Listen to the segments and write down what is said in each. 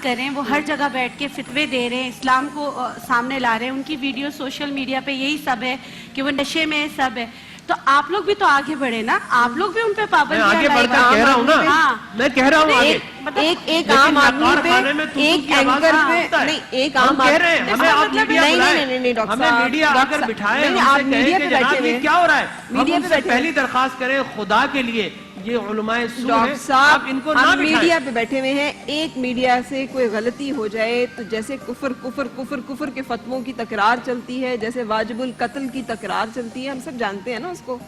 کر رہے ہیں, وہ ہر جگہ بیٹھ کے فتوے دے رہے ہیں, اسلام کو سامنے لا رہے ہیں, ان کی ویڈیو سوشل میڈیا پہ یہی سب ہے کہ وہ نشے میں سب ہے. تو آپ لوگ بھی تو آگے بڑھے نا, آپ لوگ بھی ان پہ پابندیاں آگے بڑھ کر کہہ رہا ہوں نا, میں کہہ رہا ہوں آگے. ایک عام آدمی پہ, ایک اینکر پہ نہیں, ایک عام آدمی, ہمیں آپ میڈیا بلائیں, ہمیں میڈیا اگر بٹھائے, ہم سے کہیں کہ جناب یہ کیا ہو رہا ہے, ہم ان سے پہلی درخواست کریں خدا کے لیے, یہ علماء سو ہیں, ڈاکٹر صاحب ان کو نہ ہم بٹھائیں. میڈیا پہ بیٹھے ہوئے ہیں, ایک میڈیا سے کوئی غلطی ہو جائے تو جیسے کفر کے فتووں کی تکرار چلتی ہے, جیسے واجب القتل کی تکرار چلتی ہے, ہم سب جانتے ہیں نا اس کو.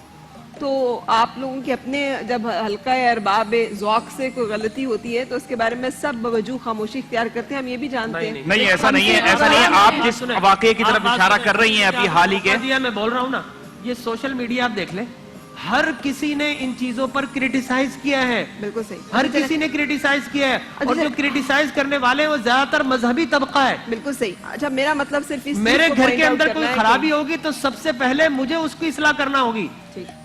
تو آپ لوگوں کے اپنے جب حلقہ ارباب ذوق سے کوئی غلطی ہوتی ہے تو اس کے بارے میں سب بوجوہ خاموشی اختیار کرتے ہیں, ہم یہ بھی جانتے ہیں. نہیں ایسا نہیں ہے, ایسا نہیں ہے. آپ جس واقعے کی طرف اشارہ کر رہی ہیں ابھی حال ہی کے, میں بول رہا ہوں نا, یہ سوشل میڈیا آپ دیکھ لیں, ہر کسی نے ان چیزوں پر کریٹیسائز کیا ہے. بالکل صحیح, ہر کسی نے کریٹیسائز کیا ہے, اور جو کریٹیسائز کرنے والے ہیں وہ زیادہ تر مذہبی طبقہ ہے. بالکل صحیح. اچھا میرا مطلب صرف اس میرے گھر کے اندر کوئی خرابی ہوگی تو سب سے پہلے مجھے اس کی اصلاح کرنا ہوگی.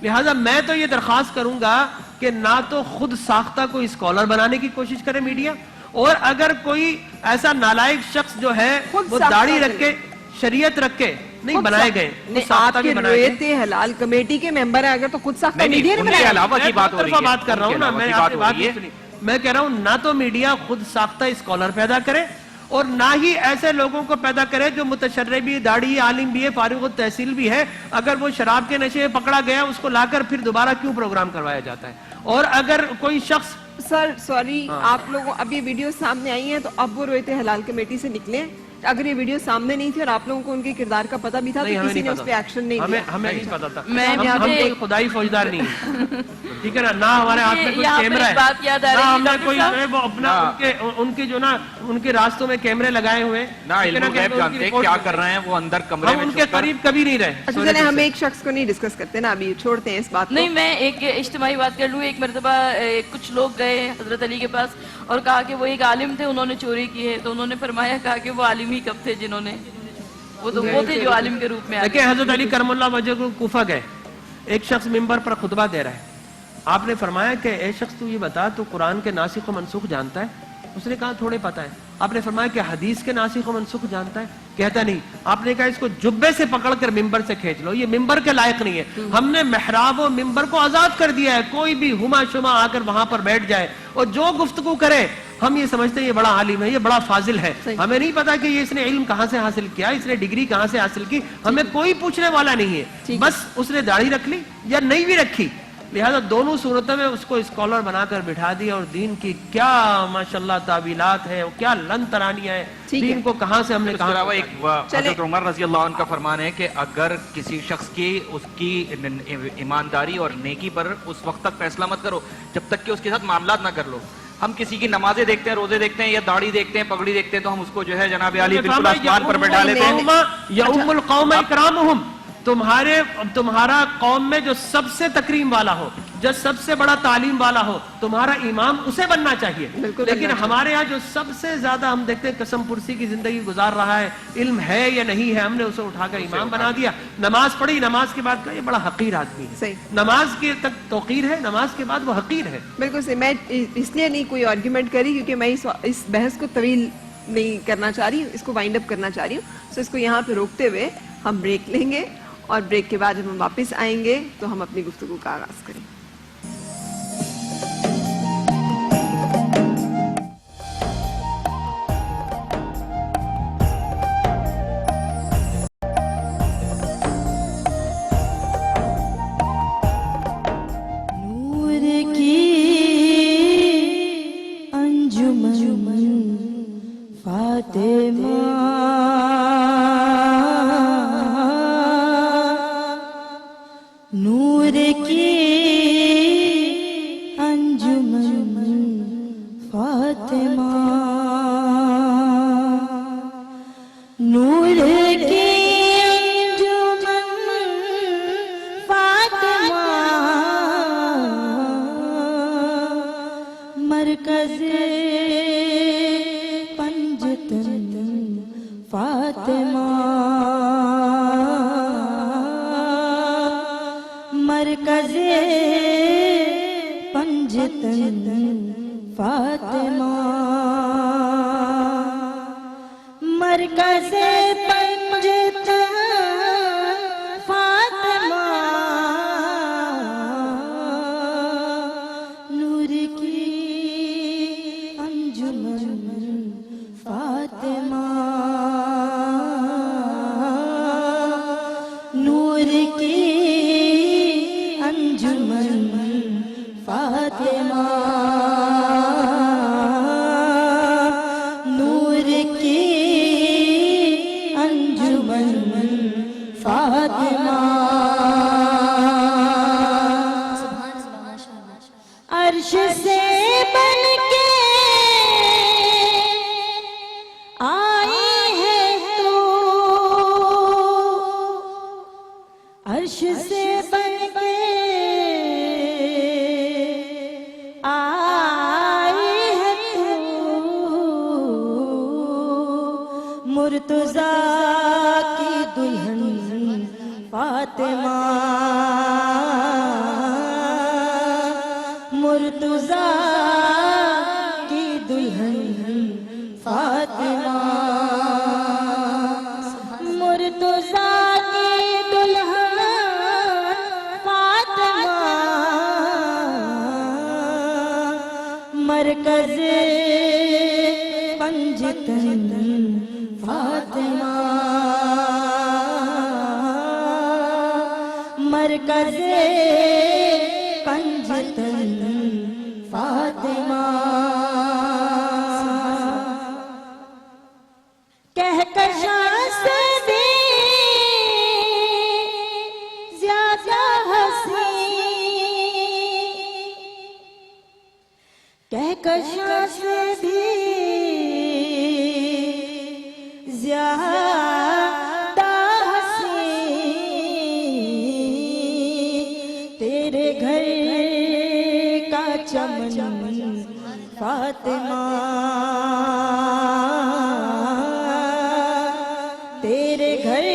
لہٰذا میں تو یہ درخواست کروں گا کہ نہ تو خود ساختہ کوئی اسکالر بنانے کی کوشش کرے میڈیا, اور اگر کوئی ایسا نالائق شخص جو ہے وہ داڑھی رکھ کے شریعت رکھ کے نہیں بنائے گئے, آپ کے رویت حلال کمیٹی کے ممبر ہیں, اگر تو خود ساختہ میڈیا نے بنایا. علاوہ کی بات ہو رہی ہے, بات کر رہا ہوں نا, میں آپ کی بات نہیں سنی. میں کہہ رہا ہوں نہ تو میڈیا خود ساختہ اسکالر پیدا کرے, اور نہ ہی ایسے لوگوں کو پیدا کرے جو متشرع بھی, داڑھی عالم بھی ہے, فارغ التحصیل بھی ہے. اگر وہ شراب کے نشے میں پکڑا گیا, اس کو لا کر پھر دوبارہ کیوں پروگرام کروایا جاتا ہے؟ اور اگر کوئی شخص, سر سوری, آپ لوگوں اب یہ ویڈیو سامنے آئی ہیں تو اب وہ رویت حلال کمیٹی سے نکلیں. اگر یہ ویڈیو سامنے نہیں تھی اور آپ لوگوں کو ان کے کردار کا پتہ بھی تھا تو کسی نے اس پہ ایکشن نہیں لیا. ہمیں نہیں پتا تھا, ہم کوئی خدائی فوجدار نہیں ہیں, ٹھیک ہے نا, نہ ہمارے ہاتھ میں کوئی کیمرہ ہے, نہ ہم نے کوئی اپنا ان کے جو نا ان کے راستوں میں کیمرے لگائے ہوئے, نہ علم الغیب جانتے کیا کر رہے ہیں وہ اندر کمرے میں, ان کے قریب کبھی نہیں رہے. اچھا چلیں ہم ایک شخص کو نہیں ڈسکس کرتے نا, ابھی چھوڑتے ہیں اس بات کو. نہیں, میں ایک اجتماعی بات کر لوں. ایک مرتبہ کچھ لوگ گئے حضرت علی کے پاس اور کہا کہ وہ ایک عالم تھے, انہوں نے چوری کی ہے. تو انہوں نے فرمایا, کہا کہ وہ عالم ہی کب تھے جنہوں نے, وہ تو وہ تھے جو عالم کے روپ میں آئے. دیکھیں حضرت علی کرم اللہ وجہ کو کوفہ گئے, ایک شخص منبر پر خطبہ دے رہا ہے. آپ نے فرمایا کہ اے شخص تو یہ بتا, تو قرآن کے ناسخ و منسوخ جانتا ہے؟ اس نے کہا تھوڑے پتہ ہے. آپ نے فرمایا کہ حدیث کے ناسخ و منسوخ جانتا ہے؟ کہتا نہیں. آپ نے کہا اس کو جبے سے پکڑ کر منبر سے کھینچ لو, یہ منبر کے لائق نہیں ہے. ہم نے محراب و منبر کو آزاد کر دیا ہے, کوئی بھی ہما شما آ کر وہاں پر بیٹھ جائے اور جو گفتگو کرے. ہم یہ سمجھتے ہیں یہ بڑا عالم ہے, یہ بڑا فاضل ہے. ہمیں نہیں پتا کہ یہ اس نے علم کہاں سے حاصل کیا, اس نے ڈگری کہاں سے حاصل کی, ہمیں کوئی پوچھنے والا نہیں ہے. بس اس نے داڑھی رکھ لی یا نہیں بھی رکھی, لہذا دونوں صورتوں میں اس کو اسکالر بنا کر بٹھا دیا. اور دین کی کیا ماشاءاللہ تعویلات ہے, کیا لن ترانیاں ہیں, دین کو کہاں سے ہم نے کہا. حضرت عمر رضی اللہ عنہ کا فرمان ہے کہ اگر کسی شخص کی اس کی ایمانداری اور نیکی پر اس وقت تک فیصلہ مت کرو جب تک کہ اس کے ساتھ معاملات نہ کر لو. ہم کسی کی نمازیں دیکھتے ہیں, روزے دیکھتے ہیں, یا داڑھی دیکھتے ہیں, پگڑی دیکھتے ہیں, تو ہم اس کو جو ہے جناب علی بالکل آسمان پر بٹھا لیتے ہیں. یا ام القوم اکرامہم, تمہارا قوم میں جو سب سے تکریم والا ہو, جو سب سے بڑا تعلیم والا ہو, تمہارا امام اسے بننا چاہیے. لیکن ہمارے ہاں جو سب سے زیادہ ہم دیکھتے ہیں قسم پرسی کی زندگی گزار رہا ہے, علم ہے یا نہیں ہے, ہم نے اسے اٹھا کر امام بنا دیا. نماز پڑھی, نماز کے بعد کہا یہ بڑا حقیر آدمی ہے. نماز کے تک توقیر ہے, نماز کے بعد وہ حقیر ہے. بالکل صحیح. میں اس لیے نہیں کوئی آرگیومنٹ کری کیونکہ میں اس بحث کو طویل نہیں کرنا چاہ رہی ہوں, اس کو وائنڈ اپ کرنا چاہ رہی ہوں. سو اس کو یہاں پہ روکتے ہوئے ہم بریک لیں گے, اور بریک کے بعد جب ہم واپس آئیں گے تو ہم اپنی گفتگو کا آغاز کریں. نور کی انجمن فاطمہ نور کی انجمن فاطمہ نور کی انجمن فاطمہ مرکز پنجتن فاطمہ مرکز پنجتن فاطمہ نور کی انجمن فاطمہ نور کی انجمن فاطمہ نور کی انجمن فاطمہ عرش سے بن کے آئی ہے تو عرش سے بن کے آئی ہے تو مرتضیٰ کی دلہن فاطمہ مرتضیٰ کی دلہن فاطمہ مرتضیٰ کی دلہن فاطمہ مرکز پنجتن فاطمہ مرکز پنجتن فاطمہ کہکشاں سے بھی زیادہ حسین کہکشاں سے بھی زیادہ حسین تیرے گھر کا چمن فاطمہ تیرے گھر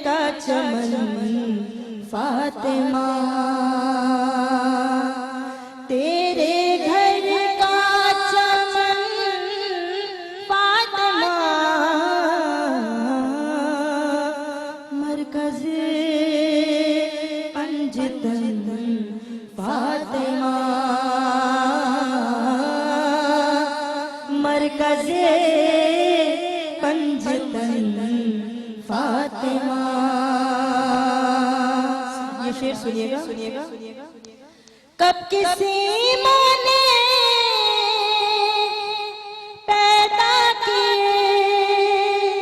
کا چمن فاطمہ تیرے گھر کا چمن فاطمہ مرکز پنجتن فاطمہ مرکز پنجتن فاطمہ یہ شعر سنیے گا کب کسی ماں نے پیدا کیے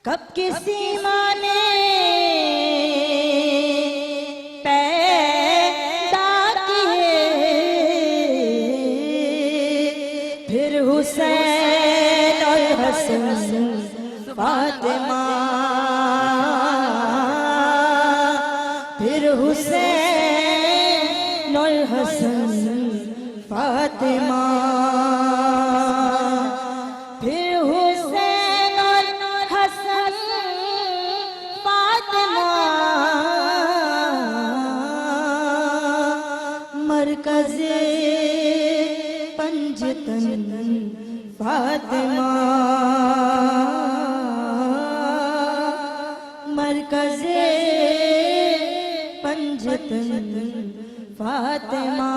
کب کسی ماں نے پیدا کیے پھر حسین اور حسن فاطمہ پھر حسین اور حسن فاطمہ پھر حسین اور حسن فاطمہ مرکز پنجتن فاطمہ مرکز پنجتن فاطمہ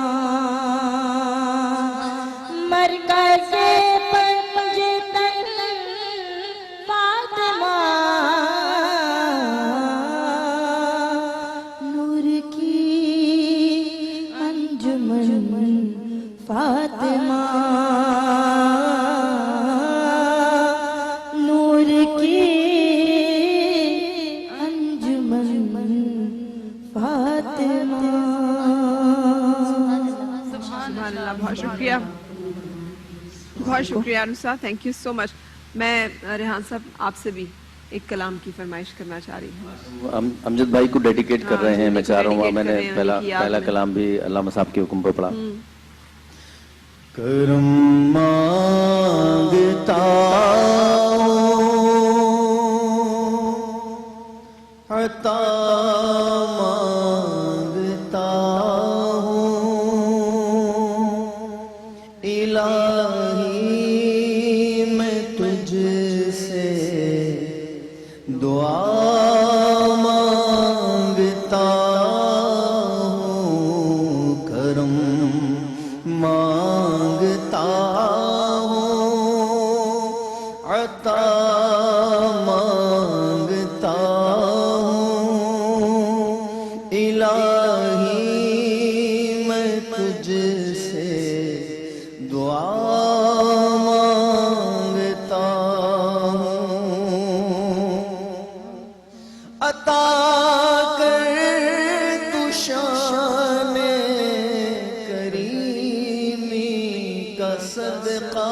مرکز پنجتن فاطمہ نور کی انجمن فاطمہ نور کی انجمن فاطمہ سبحان اللہ بہت شکریہ انوسا تھینک یو سو مچ میں ریحان صاحب آپ سے بھی ایک کلام کی فرمائش کرنا چاہ رہی ہوں امجد بھائی کو ڈیڈیکیٹ کر رہے ہیں میں چاہ رہا ہوں میں نے پہلا کلام بھی علامہ صاحب کے حکم پر پڑھا کرم مانگتا عطا مانگتا ہوں الہی مانگتا ہوں عطا کر تو شان کریمی کا صدقہ